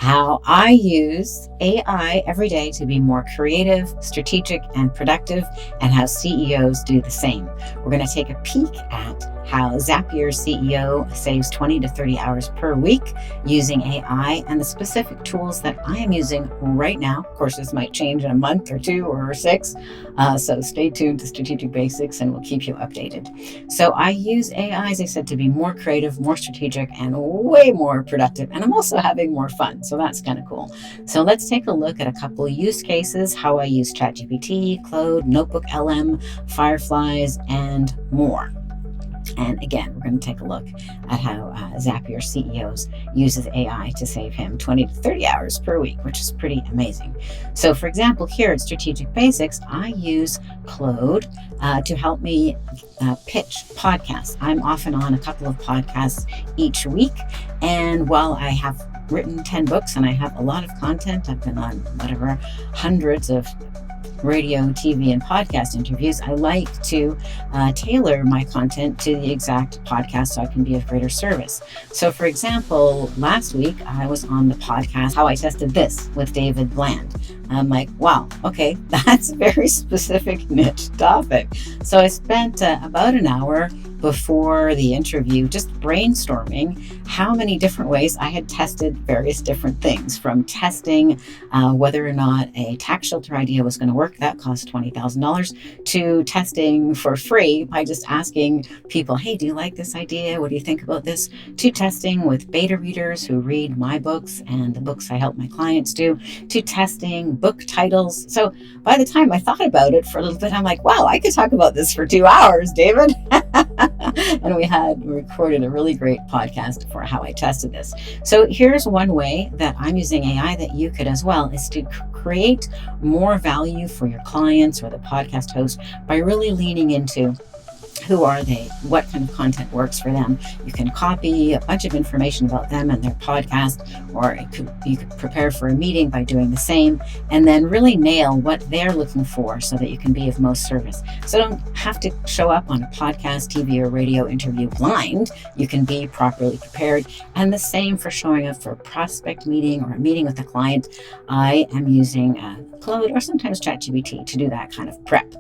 how I use AI every day to be more creative, strategic, and productive, and how CEOs do the same. We're going to take a peek at how Zapier CEO saves 20 to 30 hours per week using AI and the specific tools that I am using right now. Of course, this might change in a month or 2 or 6. So stay tuned to Strategic Basics and we'll keep you updated. So I use AI, as I said, to be more creative, more strategic, and way more productive. And I'm also having more fun. So that's kind of cool. So let's take a look at a couple of use cases, how I use ChatGPT, Claude, Notebook LM, Fireflies, and more. And again, we're going to take a look at how Zapier CEOs uses AI to save him 20 to 30 hours per week, which is pretty amazing. So for example, here at Strategic Basics, I use Claude to help me pitch podcasts. I'm often on a couple of podcasts each week. And while I have written 10 books and I have a lot of content, I've been on hundreds of radio, TV, and podcast interviews, I like to tailor my content to the exact podcast so I can be of greater service. So for example, last week I was on the podcast, How I Tested This with David Bland. I'm like, wow, okay, that's a very specific niche topic. So I spent about an hour before the interview just brainstorming how many different ways I had tested various different things, from testing whether or not a tax shelter idea was going to work, that cost $20,000, to testing for free by just asking people, hey, do you like this idea? What do you think about this? To testing with beta readers who read my books and the books I help my clients do, to testing book titles. So by the time I thought about it for a little bit, I'm like, wow, I could talk about this for 2 hours, David. And we recorded a really great podcast for how I tested this. So here's one way that I'm using AI that you could as well, is to create more value for your clients or the podcast host by really leaning into who are they, what kind of content works for them. You can copy a bunch of information about them and their podcast, or you could prepare for a meeting by doing the same, and then really nail what they're looking for so that you can be of most service. So don't have to show up on a podcast, TV, or radio interview blind. You can be properly prepared. And the same for showing up for a prospect meeting or a meeting with a client. I am using Claude or sometimes ChatGPT to do that kind of prep.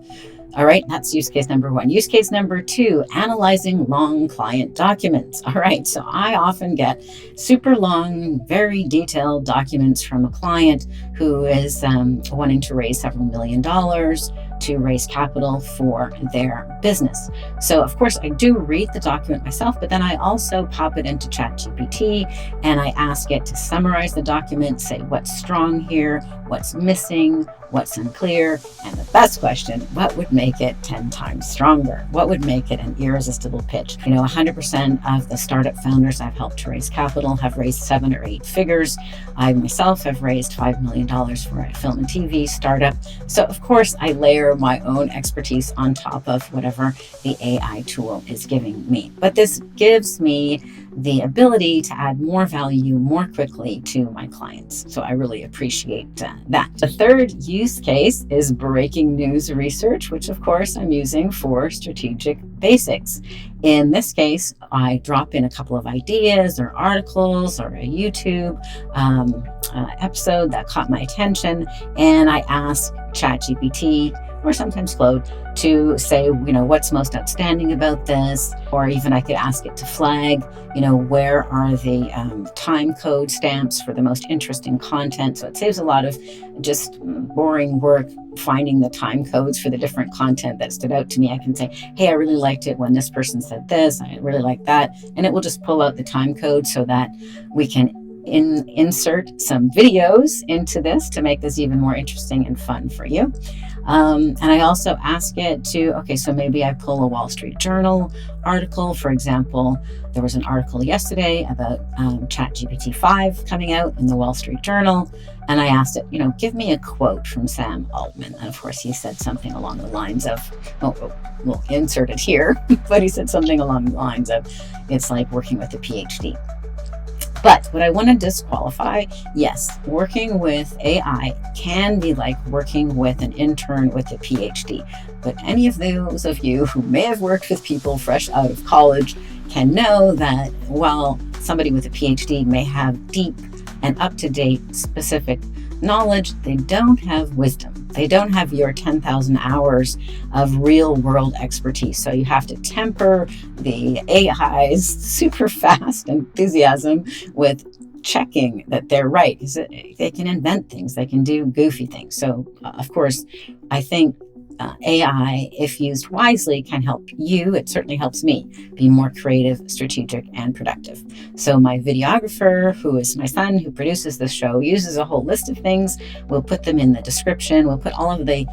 All right, that's use case number 1. Use case number 2, analyzing long client documents. All right, so I often get super long, very detailed documents from a client who is wanting to raise several $millions to raise capital for their business. So of course I do read the document myself, but then I also pop it into ChatGPT and I ask it to summarize the document, say what's strong here, what's missing, what's unclear, and the best question, what would make it 10 times stronger? What would make it an irresistible pitch? 100% of the startup founders I've helped to raise capital have raised 7 or 8 figures. I myself have raised $5 million for a film and TV startup. So of course I layer my own expertise on top of whatever the AI tool is giving me. But this gives me the ability to add more value more quickly to my clients. So I really appreciate that. The third use case is breaking news research, which of course I'm using for Strategic Basics. In this case, I drop in a couple of ideas or articles or a YouTube episode that caught my attention, and I ask ChatGPT or sometimes Claude to say, what's most outstanding about this? Or even I could ask it to flag, where are the time code stamps for the most interesting content? So it saves a lot of just boring work finding the time codes for the different content that stood out to me. I can say, hey, I really liked it when this person said this. I really like that. And it will just pull out the time code so that we can insert some videos into this to make this even more interesting and fun for you. And I also ask it to, so maybe I pull a Wall Street Journal article. For example, there was an article yesterday about ChatGPT 5 coming out in the Wall Street Journal. And I asked it, give me a quote from Sam Altman. And of course, he said something along the lines of, we'll insert it here, but he said something along the lines of, it's like working with a PhD. But what I want to disqualify, yes, working with AI can be like working with an intern with a PhD. But any of those of you who may have worked with people fresh out of college can know that while somebody with a PhD may have deep and up-to-date specific knowledge. They don't have wisdom. They don't have your 10,000 hours of real-world expertise. So you have to temper the AI's super fast enthusiasm with checking that they're right. They can invent things. They can do goofy things. So, of course, I think AI, if used wisely, can help you. It certainly helps me be more creative, strategic, and productive. So my videographer, who is my son, who produces this show, uses a whole list of things. We'll put them in the description. We'll put all of the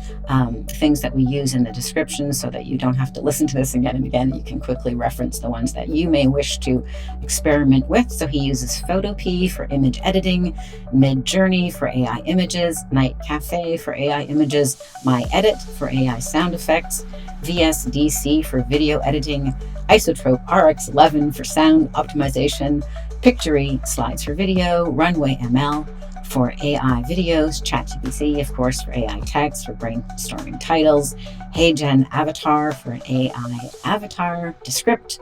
things that we use in the description so that you don't have to listen to this again and again. You can quickly reference the ones that you may wish to experiment with. So he uses Photopea for image editing, Midjourney for AI images, NightCafe for AI images, MyEdit for AI sound effects, VSDC for video editing, Izotrope RX11 for sound optimization, Pictory slides for video, Runway ML for AI videos, ChatGPT, of course, for AI text, for brainstorming titles, HeyGen Avatar for an AI avatar, Descript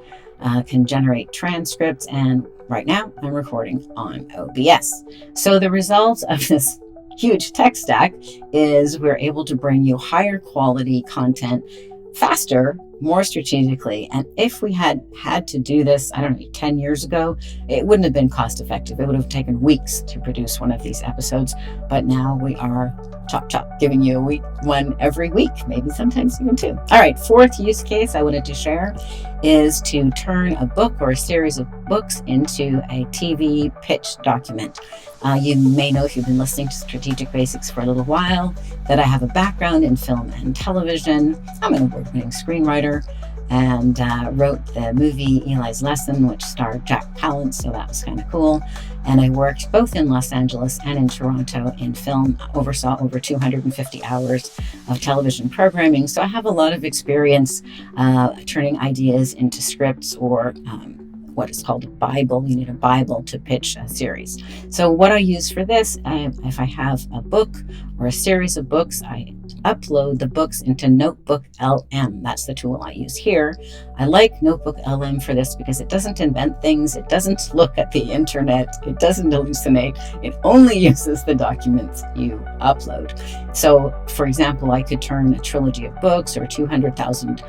can generate transcripts, and right now I'm recording on OBS. So the results of this huge tech stack is we're able to bring you higher quality content faster, more strategically. And if we had to do this, I don't know, 10 years ago, it wouldn't have been cost effective. It would have taken weeks to produce one of these episodes. But now we are chop, giving you one every week, maybe sometimes even two. All right, fourth use case I wanted to share is to turn a book or a series of books into a TV pitch document. You may know, if you've been listening to Strategic Basics for a little while, that I have a background in film and television. I'm an award-winning screenwriter and wrote the movie Eli's Lesson, which starred Jack Palance, so that was kind of cool. And I worked both in Los Angeles and in Toronto in film, oversaw over 250 hours of television programming. So I have a lot of experience turning ideas into scripts, or what is called a Bible. You need a Bible to pitch a series. So what I use for this, if I have a book or a series of books, I upload the books into Notebook LM. That's the tool I use here. I like Notebook LM for this because it doesn't invent things. It doesn't look at the internet. It doesn't hallucinate. It only uses the documents you upload. So, for example, I could turn a trilogy of books or a 200,000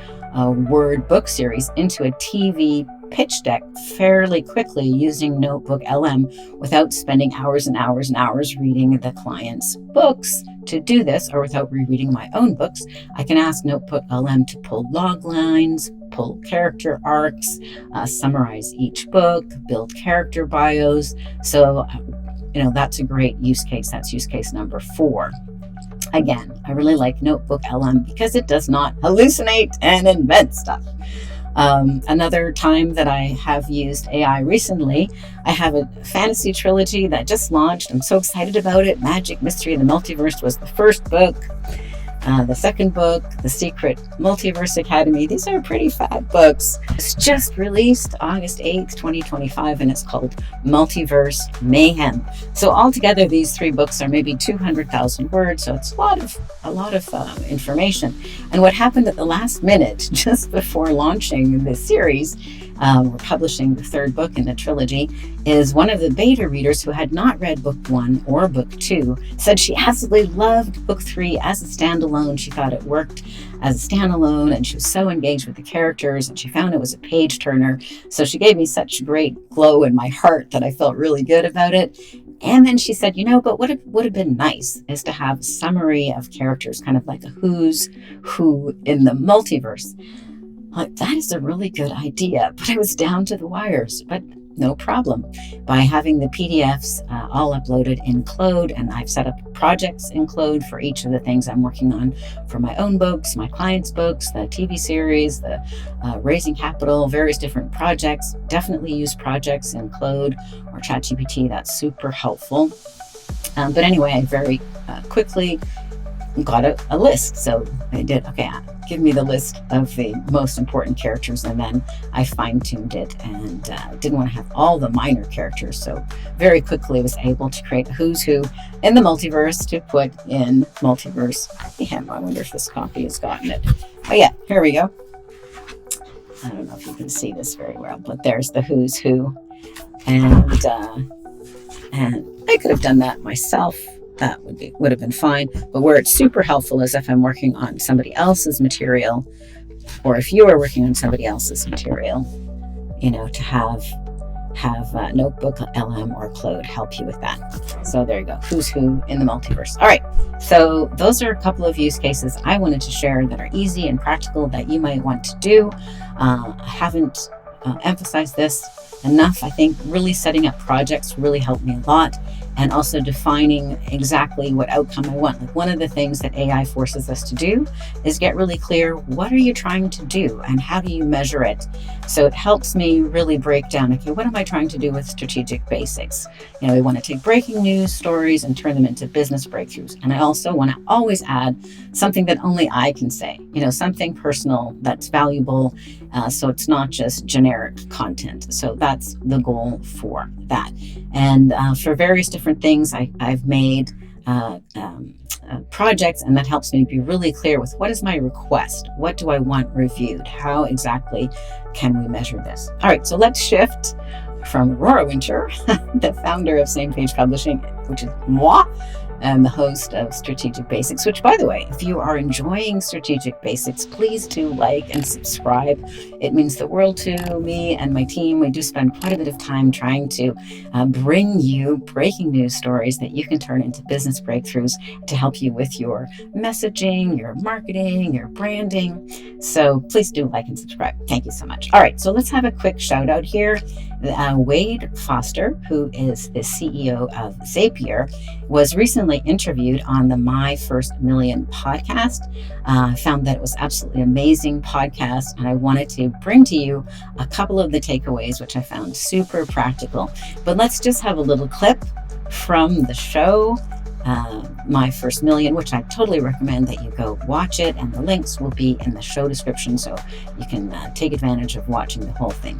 word book series into a TV pitch deck fairly quickly using Notebook LM without spending hours and hours and hours reading the client's books to do this, or without rereading my own books. I can ask Notebook LM to pull log lines, pull character arcs, summarize each book, build character bios. So, that's a great use case. That's use case number 4. Again, I really like Notebook LM because it does not hallucinate and invent stuff. Another time that I have used AI recently, I have a fantasy trilogy that just launched. I'm so excited about it. Magic, Mystery, and the Multiverse was the first book. The second book, The Secret Multiverse Academy. These are pretty fat books. It's just released August 8th, 2025, and it's called Multiverse Mayhem. So altogether, these 3 books are maybe 200,000 words. So it's a lot of information. And what happened at the last minute, just before launching this series, we're publishing the 3rd book in the trilogy, is one of the beta readers who had not read book 1 or book 2 said she absolutely loved book 3 as a standalone. She thought it worked as a standalone, and she was so engaged with the characters, and she found it was a page turner. So she gave me such great glow in my heart that I felt really good about it. And then she said, but what would have been nice is to have a summary of characters, kind of like a who's who in the multiverse. Like, that is a really good idea, but I was down to the wires. But no problem. By having the PDFs all uploaded in Claude, and I've set up projects in Claude for each of the things I'm working on for my own books, my clients' books, the TV series, the raising capital, various different projects. Definitely use projects in Claude or ChatGPT. That's super helpful. But anyway, I very quickly got a list. So I did, give me the list of the most important characters, and then I fine-tuned it and didn't want to have all the minor characters. So very quickly was able to create a who's who in the multiverse to put in Multiverse Mayhem. I wonder if this copy has gotten it. Oh yeah, here we go. I don't know if you can see this very well, but there's the who's who. And And I could have done that myself. That would have been fine. But where it's super helpful is if I'm working on somebody else's material, or if you are working on somebody else's material, to have Notebook LM or Claude help you with that. So there you go. Who's who in the multiverse. All right. So those are a couple of use cases I wanted to share that are easy and practical that you might want to do. I haven't emphasized this enough. I think really setting up projects really helped me a lot, and also defining exactly what outcome I want. Like, one of the things that AI forces us to do is get really clear, what are you trying to do and how do you measure it? So it helps me really break down, okay, what am I trying to do with strategic basics? We want to take breaking news stories and turn them into business breakthroughs. And I also want to always add something that only I can say, something personal that's valuable. So it's not just generic content. So that's the goal for that. And for various different things, I've made projects, and that helps me be really clear with what is my request? What do I want reviewed? How exactly can we measure this? All right, so let's shift from Aurora Winter, the founder of Same Page Publishing, which is moi, and the host of Strategic Basics, which, by the way, if you are enjoying Strategic Basics, please do like and subscribe. It means the world to me and my team. We do spend quite a bit of time trying to bring you breaking news stories that you can turn into business breakthroughs to help you with your messaging, your marketing, your branding. So please do like and subscribe. Thank you so much. All right, so let's have a quick shout out here. Wade Foster, who is the CEO of Zapier, was recently interviewed on the My First Million podcast. Found that it was absolutely amazing podcast, and I wanted to bring to you a couple of the takeaways, which I found super practical. But let's just have a little clip from the show, My First Million, which I totally recommend that you go watch it, and the links will be in the show description, so you can take advantage of watching the whole thing.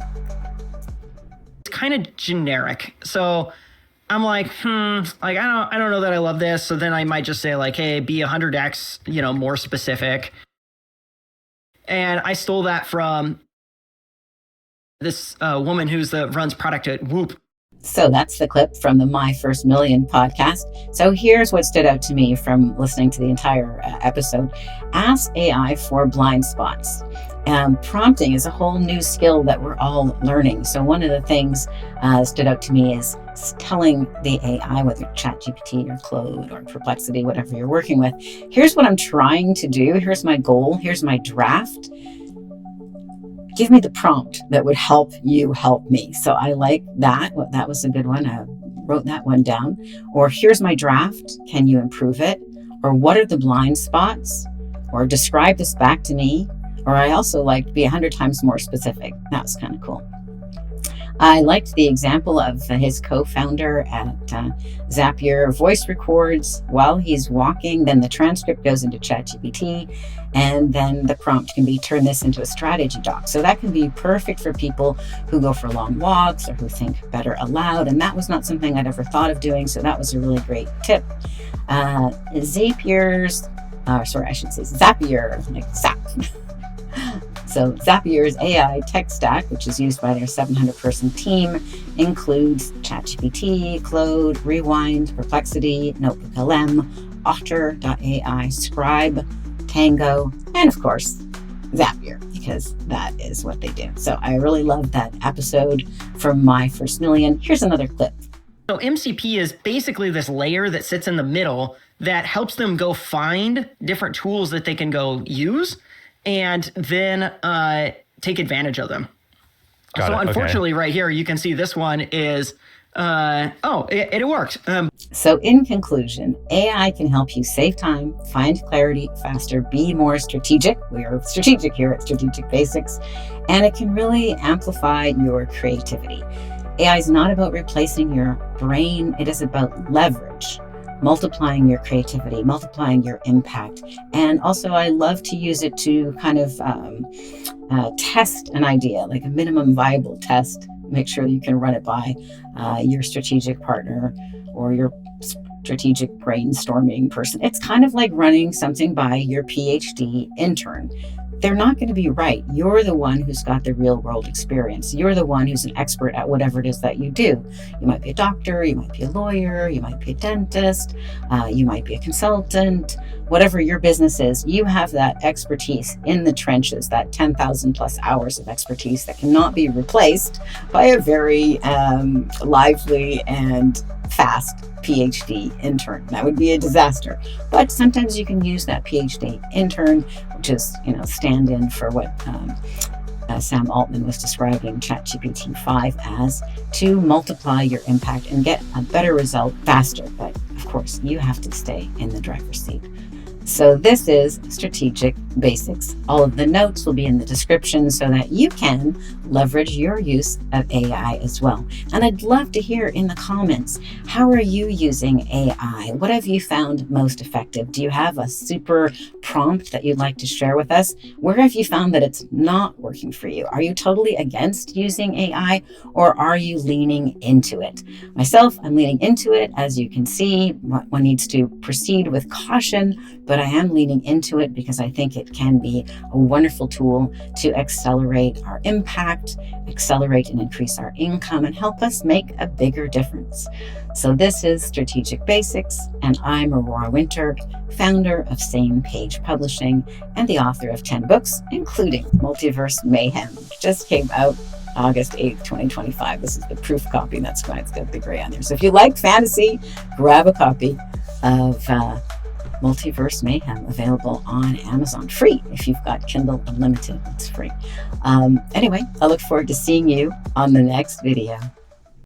Kind of generic. So I'm like, I don't know that I love this. So then I might just say like, hey, be 100x, more specific. And I stole that from this woman runs product at Whoop. So that's the clip from the My First Million podcast. So here's what stood out to me from listening to the entire episode. Ask AI for blind spots. Prompting is a whole new skill that we're all learning. So one of the things stood out to me is telling the AI, whether ChatGPT or Claude or Perplexity, whatever you're working with, here's what I'm trying to do. Here's my goal. Here's my draft. Give me the prompt that would help you help me. So I like that. Well, that was a good one. I wrote that one down. Or here's my draft. Can you improve it? Or what are the blind spots? Or describe this back to me. Or I also like to be 100 times more specific. That was kind of cool. I liked the example of his co-founder at Zapier voice records while he's walking. Then the transcript goes into ChatGPT, and then the prompt can be turn this into a strategy doc. So that can be perfect for people who go for long walks or who think better aloud. And that was not something I'd ever thought of doing. So that was a really great tip. Zapier, like Zap. So Zapier's AI tech stack, which is used by their 700-person team, includes ChatGPT, Claude, Rewind, Perplexity, Notebook LM, Otter.ai, Scribe, Tango, and of course, Zapier, because that is what they do. So I really love that episode from My First Million. Here's another clip. So MCP is basically this layer that sits in the middle that helps them go find different tools that they can go use and then take advantage of them. Unfortunately, right here, you can see this one is, it worked. So in conclusion, AI can help you save time, find clarity faster, be more strategic. We are strategic here at Strategic Basics, and it can really amplify your creativity. AI is not about replacing your brain. It is about leverage, multiplying your creativity, multiplying your impact. And also I love to use it to kind of test an idea, like a minimum viable test. Make sure you can run it by your strategic partner or your strategic brainstorming person. It's kind of like running something by your PhD intern. they're not going to be right. You're the one who's got the real world experience. You're the one who's an expert at whatever it is that you do. You might be a doctor, you might be a lawyer, you might be a dentist, you might be a consultant, whatever your business is. You have that expertise in the trenches, that 10,000 plus hours of expertise that cannot be replaced by a very lively and fast PhD intern. That would be a disaster. But sometimes you can use that PhD intern, which is, stand in for what Sam Altman was describing ChatGPT 5 as, to multiply your impact and get a better result faster. But of course, you have to stay in the driver's seat. So this is Strategic Basics. All of the notes will be in the description so that you can leverage your use of AI as well. And I'd love to hear in the comments, how are you using AI? What have you found most effective? Do you have a super prompt that you'd like to share with us? Where have you found that it's not working for you? Are you totally against using AI, or are you leaning into it? Myself, I'm leaning into it. As you can see, one needs to proceed with caution, but I am leaning into it because I think it can be a wonderful tool to accelerate our impact, accelerate and increase our income, and help us make a bigger difference. So this is Strategic Basics, and I'm Aurora Winter, founder of Same Page Publishing and the author of 10 books, including Multiverse Mayhem, which just came out August 8th, 2025. This is the proof copy. That's why it's got the gray on there. So if you like fantasy, grab a copy of Multiverse Mayhem, available on Amazon, free. If you've got Kindle Unlimited, it's free. Anyway, I look forward to seeing you on the next video.